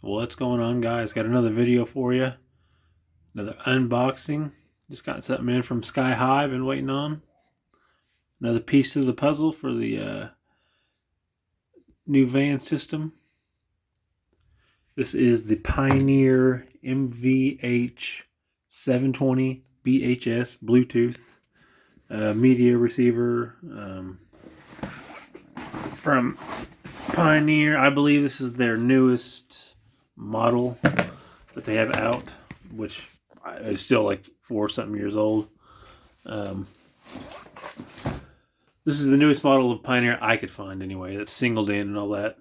What's going on, guys? Got another video for you. Another unboxing. Just got something in from Sky High. Been waiting on. Another piece of the puzzle for the new van system. This is the Pioneer MVH-S720BHS Bluetooth media receiver from Pioneer. I believe this is their newest model that they have out, which is still like 4-something years old. This is the newest model of Pioneer I could find anyway. That's singled in and all that.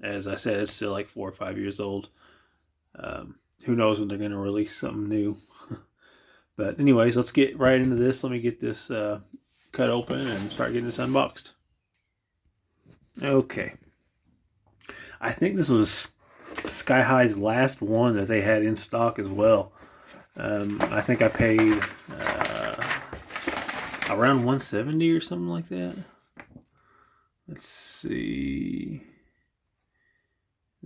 As I said, it's still like 4 or 5 years old. Who knows when they're going to release something new. But anyways, let's get right into this. Let me get this cut open and start getting this unboxed. Okay. I think this was Sky High's last one that they had in stock as well. I think I paid around $170 or something like that. Let's see.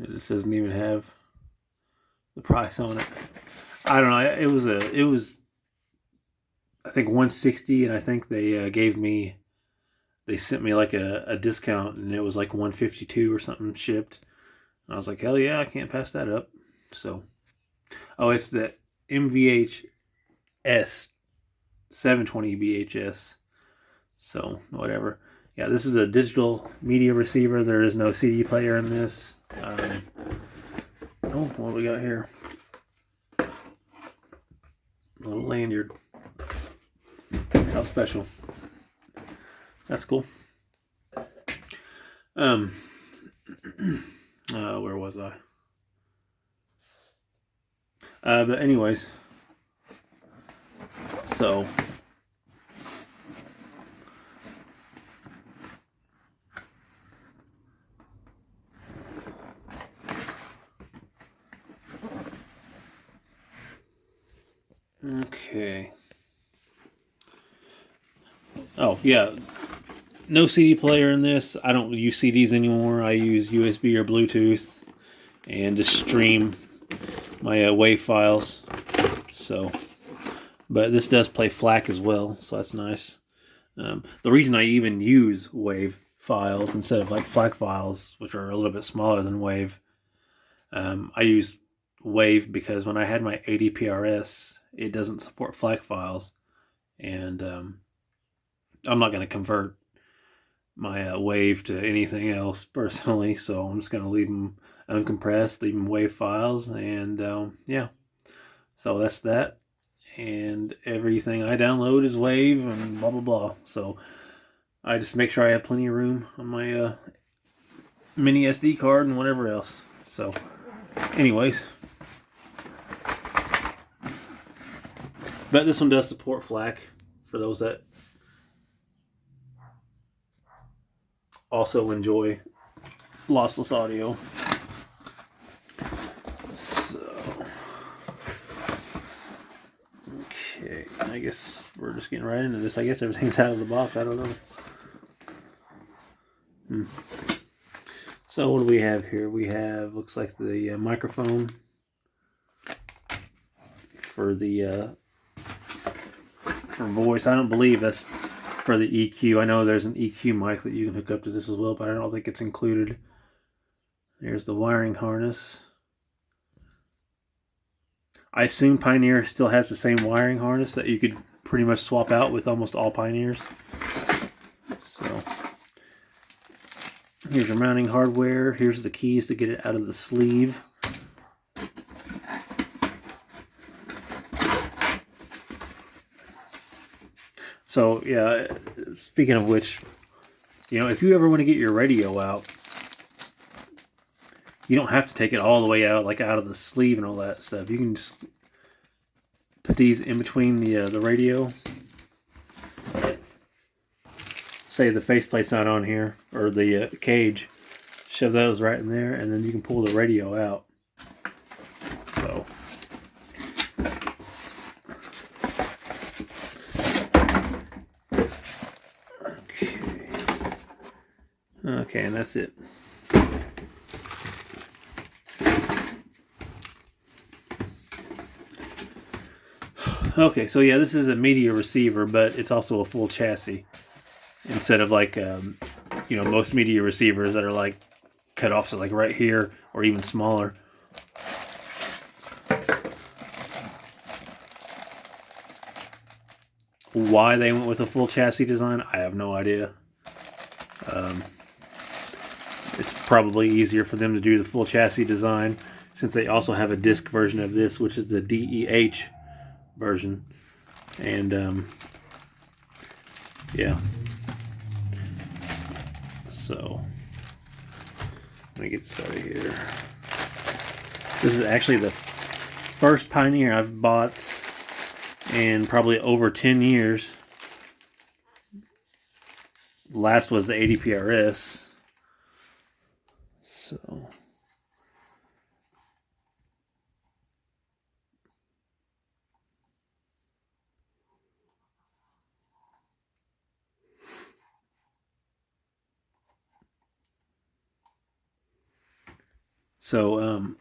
It doesn't even have the price on it. I don't know. It was I think $160, and I think they they sent me like a discount, and it was like $152 or something shipped. And I was like, hell yeah, I can't pass that up. So, oh, it's the MVH-S720BHS. So, whatever. Yeah, this is a digital media receiver. There is no CD player in this. Oh, what do we got here? A little lanyard. How special. That's cool. Where was I? But anyways, so okay. Oh yeah. No CD player in this. I don't use CDs anymore. I use USB or Bluetooth and just stream my WAV files. So, but this does play FLAC as well, so that's nice. The reason I even use WAV files instead of like FLAC files, which are a little bit smaller than WAV, I use WAV because when I had my ADPRS, it doesn't support FLAC files, and I'm not going to convert my WAV to anything else personally, so I'm just going to leave them uncompressed, leave them WAV files, and yeah, so that's that. And everything I download is WAV and blah blah blah, so I just make sure I have plenty of room on my mini SD card and whatever else. So anyways, but this one does support FLAC for those that also enjoy lossless audio. So, okay, I guess we're just getting right into this. I guess everything's out of the box. I don't know. So what do we have here? We have, looks like the microphone for the for voice. I don't believe that's for the EQ. I know there's an EQ mic that you can hook up to this as well, but I don't think it's included. There's the wiring harness. I assume Pioneer still has the same wiring harness that you could pretty much swap out with almost all Pioneers. So here's your mounting hardware. Here's the keys to get it out of the sleeve. So yeah, speaking of which, you know, if you ever want to get your radio out, you don't have to take it all the way out, like out of the sleeve and all that stuff. You can just put these in between the radio. Say the faceplate's not on here, or the cage. Shove those right in there, and then you can pull the radio out. So. Okay, and that's it. Okay, so yeah, this is a media receiver, but it's also a full chassis instead of like most media receivers that are like cut off to like right here or even smaller. Why they went with a full chassis design, I have no idea. It's probably easier for them to do the full chassis design since they also have a disc version of this, which is the DEH version. And yeah. So let me get started here. This is actually the first Pioneer I've bought in probably over 10 years. Last was the 80PRS. So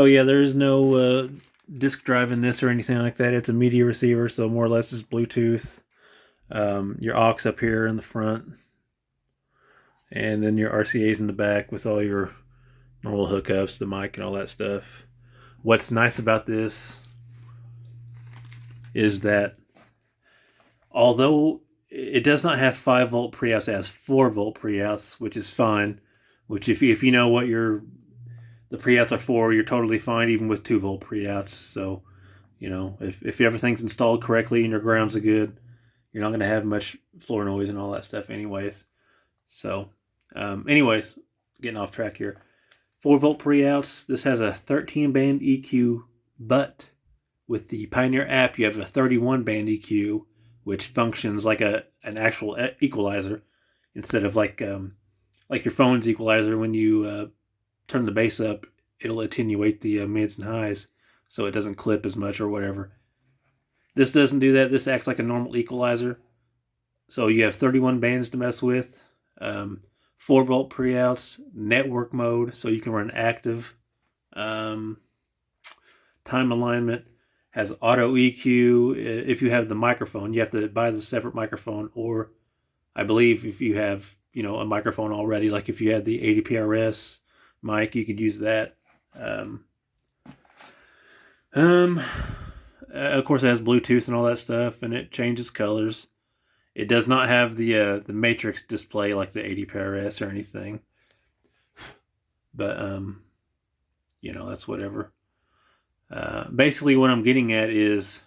yeah, there's no disk drive in this or anything like that. It's a media receiver, so more or less it's Bluetooth. Your aux up here in the front, and then your RCA's in the back with all your normal hookups, the mic and all that stuff. What's nice about this is that although it does not have 5-volt pre-outs, it has 4-volt pre-outs, which is fine. Which if you know what the pre-outs are for, you're totally fine even with 2-volt pre-outs. So, if everything's installed correctly and your grounds are good, you're not going to have much floor noise and all that stuff anyways. So, anyways, getting off track here. 4-volt pre-outs. This has a 13-band EQ, but with the Pioneer app, you have a 31-band EQ, which functions like an actual equalizer instead of like your phone's equalizer. When you turn the bass up, it'll attenuate the mids and highs so it doesn't clip as much or whatever. This doesn't do that. This acts like a normal equalizer. So you have 31 bands to mess with, 4-volt pre-outs, network mode, so you can run active, time alignment, has auto EQ. If you have the microphone, you have to buy the separate microphone, or I believe if you have a microphone already, like if you had the 80PRS mic, you could use that. Of course, it has Bluetooth and all that stuff, and it changes colors. It does not have the matrix display like the 80PRS or anything, but that's whatever. Basically, what I'm getting at is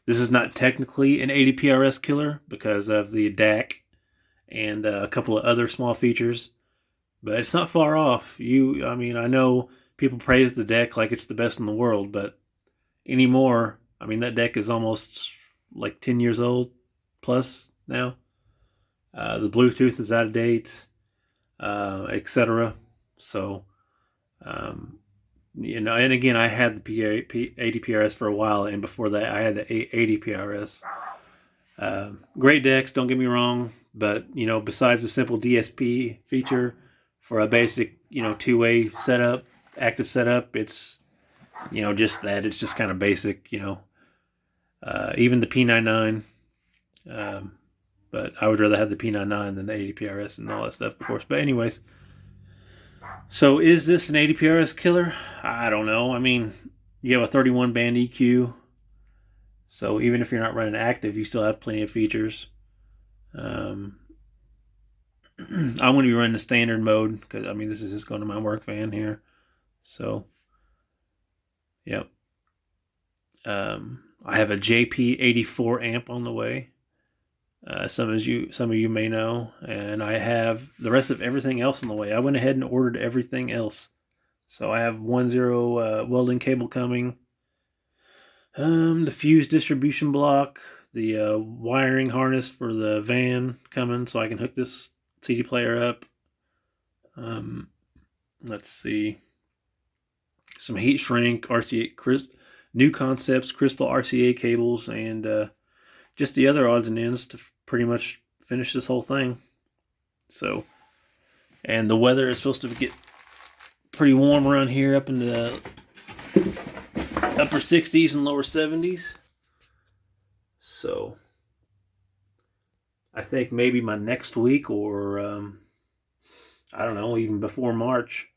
this is not technically an 80PRS killer because of the DAC and a couple of other small features, but it's not far off. I know people praise the deck like it's the best in the world, but anymore, that deck is almost like 10 years old plus now. The Bluetooth is out of date, etc. So, and again, I had the 80PRS for a while, and before that, I had the 80PRS. Great decks, don't get me wrong, but besides the simple DSP feature for a basic two-way setup, active setup, it's just that. It's just kind of basic, even the P99, but I would rather have the P99 than the 80PRS and all that stuff, of course. But anyways, so is this an 80PRS killer? I don't know. You have a 31-band EQ, so even if you're not running active, you still have plenty of features. I'm going to be running the standard mode because this is just going to my work van here. So, yep. I have a JP84 amp on the way. Some of you may know, and I have the rest of everything else on the way. I went ahead and ordered everything else. So I have 1.0 welding cable coming, the fuse distribution block, the wiring harness for the van coming, so I can hook this CD player up. Let's see, some heat shrink RCA, new concepts, crystal RCA cables, and just the other odds and ends to pretty much finish this whole thing. So, and the weather is supposed to get pretty warm around here up in the upper 60s and lower 70s. So I think maybe my next week, or I don't know, even before March,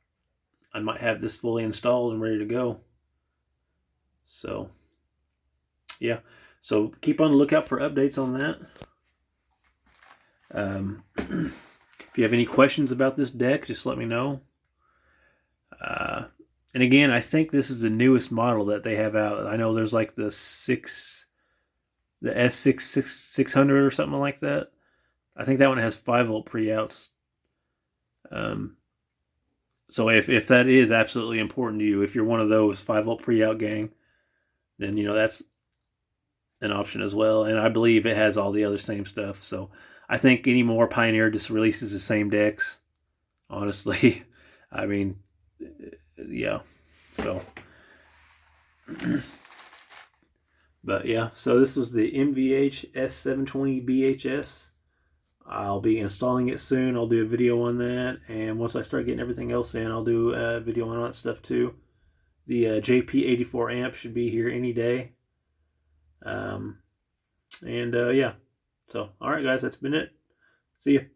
I might have this fully installed and ready to go. So yeah, so keep on the lookout for updates on that. If you have any questions about this deck, just let me know. And again, I think this is the newest model that they have out. I know there's like the S600 or something like that. I think that one has 5-volt pre-outs. So if that is absolutely important to you, if you're one of those 5-volt pre-out gang, then that's an option as well. And I believe it has all the other same stuff. So I think anymore Pioneer just releases the same decks. Honestly, I mean, yeah. So, but yeah. So this was the MVH-S720BHS. I'll be installing it soon. I'll do a video on that, and once I start getting everything else in, I'll do a video on that stuff too. The JP84 amp should be here any day. Yeah. So, all right, guys, that's been it. See you.